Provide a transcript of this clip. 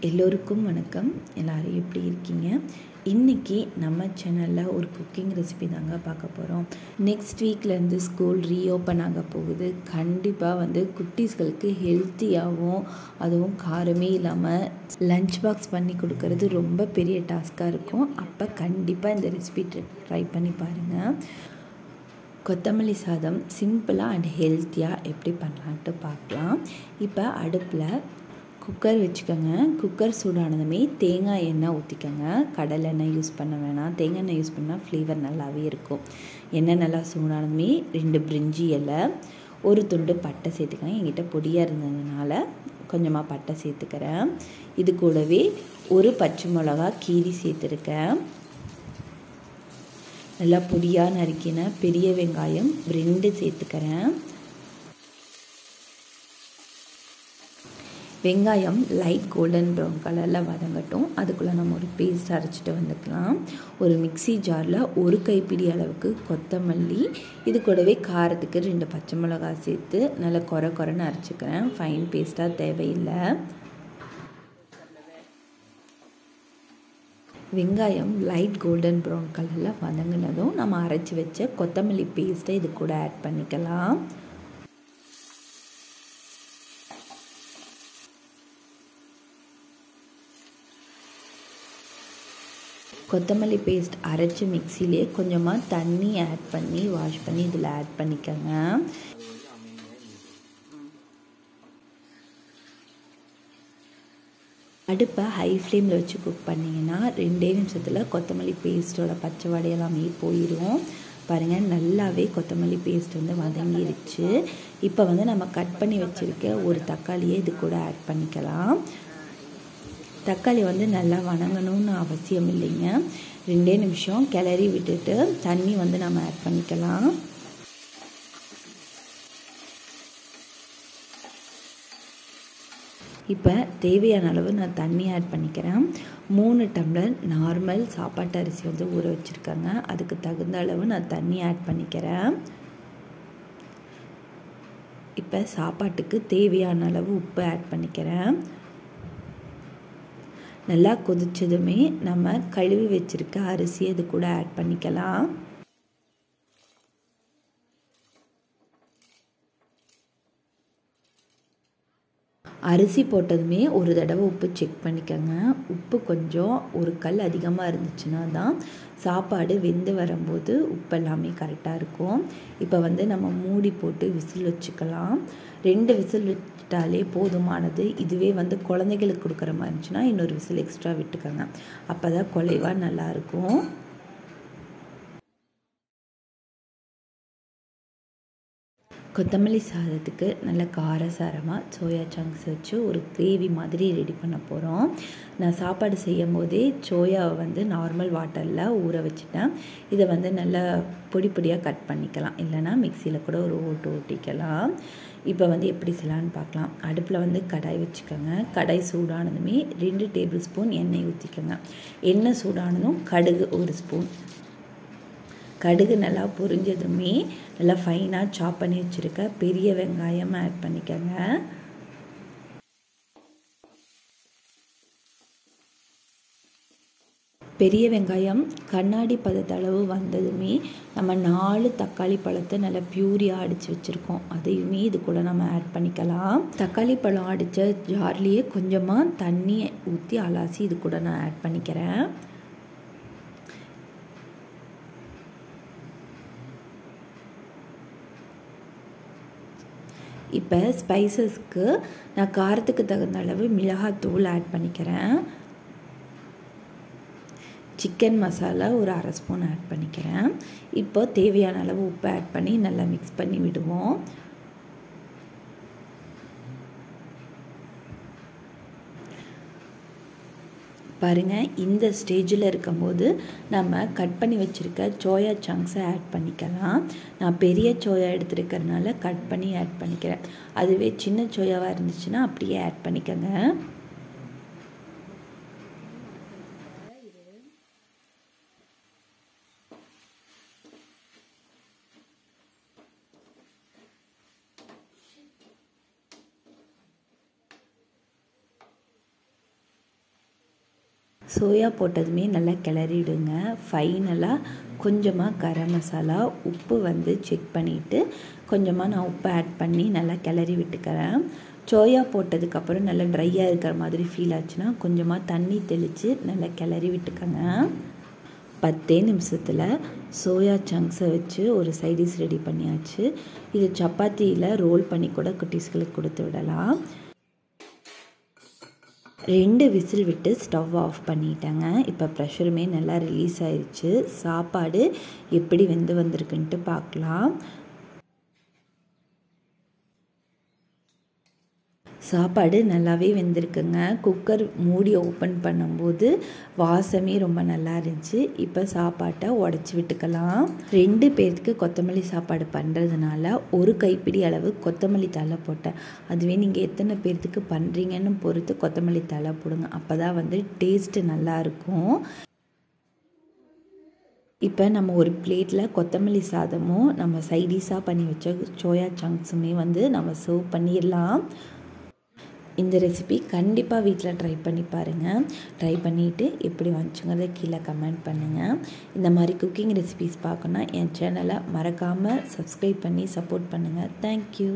எல்லோருக்கும் வணக்கம். எல்லாரும் எப்படி இருக்கீங்க? இன்றைக்கி நம்ம சேனலில் ஒரு குக்கிங் ரெசிபி தாங்க பார்க்க போகிறோம். நெக்ஸ்ட் வீக்லேருந்து ஸ்கூல் ரீஓப்பன் ஆக போகுது. கண்டிப்பாக குட்டீஸ்களுக்கு ஹெல்த்தியாகவும் அதுவும் காரமே இல்லாமல் லஞ்ச் பாக்ஸ் பண்ணி கொடுக்கறது ரொம்ப பெரிய டாஸ்க்காக இருக்கும். அப்போ கண்டிப்பாக இந்த ரெசிபி ட்ரை பண்ணி பாருங்கள். கொத்தமல்லி சாதம் சிம்பிளாக அண்ட் ஹெல்த்தியாக எப்படி பண்ணலான்ட்டு பார்க்கலாம். இப்போ அடுப்பில் குக்கர் வச்சுக்கோங்க. குக்கர் சூடானதுமே தேங்காய் எண்ணெய் ஊற்றிக்கோங்க. கடலை எண்ணெய் யூஸ் பண்ண வேணாம், தேங்காய் எண்ணெய் யூஸ் பண்ணால் ஃப்ளேவர் நல்லாவே இருக்கும். எண்ணெய் நல்லா சூடானதுமே 2 பிரிஞ்சி இலை, ஒரு துண்டு பட்டை சேர்த்துக்கோங்க. என்கிட்ட பொடியாக இருந்ததுனால கொஞ்சமாக பட்டை சேர்த்துக்கிறேன். இது கூடவே ஒரு பச்சை மிளகா கீரி சேர்த்துருக்கேன். நல்லா பொடியாக நறுக்கின பெரிய வெங்காயம் 2 சேர்த்துக்கிறேன். வெங்காயம் லைட் கோல்டன் ப்ரௌன் கலரில் வதங்கட்டும். அதுக்குள்ளே நம்ம ஒரு பேஸ்ட் அரைச்சிட்டு வந்துக்கலாம். ஒரு மிக்ஸி ஜாரில் ஒரு கைப்பிடி அளவுக்கு கொத்தமல்லி, இது கூடவே காரத்துக்கு 2 பச்சை மிளகாய் சேர்த்து நல்லா கொரன்னு அரைச்சிக்கிறேன். ஃபைன் பேஸ்ட்டாக தேவையில்லை. வெங்காயம் லைட் கோல்டன் ப்ரௌன் கலரில் வதங்கினதும் நம்ம அரைச்சி வச்ச கொத்தமல்லி பேஸ்ட்டை இது கூட ஆட் பண்ணிக்கலாம். கொத்தமல்லி பேஸ்ட் அரைச்சி மிக்சிலே கொஞ்சமாக தண்ணி ஆட் பண்ணி வாஷ் பண்ணி இதில் ஆட் பண்ணிக்கோங்க. அடுப்பை ஹை ஃப்ளேமில் வச்சு குக் பண்ணிங்கன்னா 2 நிமிஷத்தில் கொத்தமல்லி பேஸ்ட்டோட பச்சை வாடை எல்லாமே போயிடும். பாருங்கள், நல்லாவே கொத்தமல்லி பேஸ்ட் வதங்கிருச்சு. இப்போ நம்ம கட் பண்ணி வச்சுருக்க ஒரு தக்காளியை இது கூட ஆட் பண்ணிக்கலாம். தக்காளி நல்லா வணங்கணும்னு அவசியம் இல்லைங்க. 2 நிமிஷம் கிளறி விட்டுட்டு தண்ணி நம்ம ஆட் பண்ணிக்கலாம். இப்போ தேவையான அளவு நான் தண்ணி ஆட் பண்ணிக்கிறேன். 3 டம்ளர் நார்மல் சாப்பாட்டு அரிசி ஊற வச்சுருக்காங்க. அதுக்கு தகுந்த அளவு நான் தண்ணி ஆட் பண்ணிக்கிறேன். இப்போ சாப்பாட்டுக்கு தேவையான அளவு உப்பு ஆட் பண்ணிக்கிறேன். நல்லா கொதிச்சதுமே நம்ம கழுவி வச்சுருக்க அரிசியை இது கூட ஆட் பண்ணிக்கலாம். அரிசி போட்டதுமே ஒரு தடவை உப்பு செக் பண்ணிக்கோங்க. உப்பு கொஞ்சம் ஒரு கல் அதிகமாக இருந்துச்சுன்னா தான் சாப்பாடு வெந்து வரும்போது உப்பு எல்லாமே கரெக்டாக இருக்கும். இப்போ நம்ம மூடி போட்டு விசில் வச்சுக்கலாம். 2 விசில் விட்டாலே போதுமானது. இதுவே குழந்தைகளுக்கு கொடுக்குற மாதிரி இருந்துச்சுன்னா இன்னொரு விசில் எக்ஸ்ட்ரா விட்டுக்கோங்க. அப்போ தான் குலைவாக நல்லாயிருக்கும். கொத்தமல்லி சாதத்துக்கு நல்ல காரசாரமாக சோயா சங்க்ஸ் வச்சு ஒரு கிரேவி மாதிரி ரெடி பண்ண போகிறோம். நான் சாப்பாடு செய்யும் போதே சோயாவை நார்மல் வாட்டரில் ஊற வச்சுட்டேன். இதை நல்லா பொடி பொடியாக கட் பண்ணிக்கலாம், இல்லைனா மிக்சியில் கூட ஒரு ஓட்டிக்கலாம். இப்போ எப்படி செய்யலான்னு பார்க்கலாம். அடுப்பில் கடாய் வச்சுக்கோங்க. கடாய் சூடானதுமே 2 டேபிள் ஸ்பூன் எண்ணெய் ஊற்றிக்கோங்க. எண்ணெய் சூடானதும் கடுகு 1 ஸ்பூன். கடுகு நல்லா பொரிஞ்சதுமே நல்லா ஃபைனாக சாப் பண்ணி வச்சுருக்க பெரிய வெங்காயம் ஆட் பண்ணிக்கோங்க. பெரிய வெங்காயம் கண்ணாடி பதத்தளவு வந்ததுமே நம்ம 4 தக்காளி பழத்தை நல்லா பியூரியாக அடித்து வச்சுருக்கோம். அதையுமே இது கூட நம்ம ஆட் பண்ணிக்கலாம். தக்காளி பழம் அடித்த ஜார்லேயே கொஞ்சமாக தண்ணி ஊற்றி அலாசி இது கூட நான் ஆட் பண்ணிக்கிறேன். இப்போ ஸ்பைசஸ்க்கு நான் காரத்துக்கு தகுந்த அளவு மிளகாத்தூள் ஆட் பண்ணிக்கிறேன். சிக்கன் மசாலா ஒரு 1/2 ஸ்பூன் ஆட் பண்ணிக்கிறேன். இப்போ தேவையான அளவு உப்பு ஆட் பண்ணி நல்லா மிக்ஸ் பண்ணி விடுவோம். பாருங்கள், இந்த ஸ்டேஜில் இருக்கும்போது நம்ம கட் பண்ணி வச்சுருக்க சோயா சங்க்ஸை ஆட் பண்ணிக்கலாம். நான் பெரிய சோயா எடுத்துருக்கிறதுனால கட் பண்ணி ஆட் பண்ணிக்கிறேன். அதுவே சின்ன சோயாவாக இருந்துச்சுன்னா அப்படியே ஆட் பண்ணிக்கோங்க. சோயா போட்டதுமே நல்லா கிளறிடுங்க. ஃபைனலாக கொஞ்சமாக கரம் மசாலா, உப்பு வந்து செக் பண்ணிவிட்டு கொஞ்சமாக நான் உப்பு ஆட் பண்ணி நல்லா கிளறி விட்டுக்கிறேன். சோயா போட்டதுக்கப்புறம் நல்லா ட்ரையாக இருக்கிற மாதிரி ஃபீல் ஆச்சுன்னா கொஞ்சமாக தண்ணி தெளித்து நல்லா கிளறி விட்டுக்கோங்க. 10 நிமிஷத்தில் சோயா சங்க்ஸை வச்சு ஒரு சைடிஷ் ரெடி பண்ணியாச்சு. இது சப்பாத்தியில் ரோல் பண்ணி கூட குட்டீஸ்களுக்கு கொடுத்து விடலாம். 2 விசில் விட்டு ஸ்டவ் ஆஃப் பண்ணிட்டேங்க. இப்போ ப்ரெஷருமே நல்லா ரிலீஸ் ஆயிடுச்சு. சாப்பாடு எப்படி வெந்து வந்திருக்குன்ட்டு பார்க்கலாம். சாப்பாடு நல்லாவே வெந்திருக்குங்க. குக்கர் மூடி ஓப்பன் பண்ணும்போது வாசமே ரொம்ப நல்லா இருந்துச்சு. இப்போ சாப்பாட்டை உடச்சி விட்டுக்கலாம். 2 பேருக்கு கொத்தமல்லி சாப்பாடு பண்ணுறதுனால ஒரு கைப்பிடி அளவு கொத்தமல்லி தழை போட்டேன். அதுவே நீங்கள் எத்தனை பேர்த்துக்கு பண்ணுறீங்கன்னு பொறுத்து கொத்தமல்லி தழை போடுங்க. அப்போ தான் வந்து டேஸ்ட்டு நல்லாயிருக்கும். இப்போ நம்ம ஒரு பிளேட்டில் கொத்தமல்லி சாதமும் நம்ம சைடிஷாக பண்ணி வச்ச சோயா சங்க்ஸுமே வந்து நம்ம சர்வ் பண்ணிடலாம். இந்த ரெசிபி கண்டிப்பாக வீட்டில் ட்ரை பண்ணி பாருங்கள். ட்ரை பண்ணிவிட்டு எப்படி வந்துச்சுங்கிறத கீழே கமெண்ட் பண்ணுங்கள். இந்த மாதிரி குக்கிங் ரெசிபிஸ் பார்க்கணுன்னா என் சேனலை மறக்காமல் சப்ஸ்கிரைப் பண்ணி சப்போர்ட் பண்ணுங்கள். தேங்க்யூ.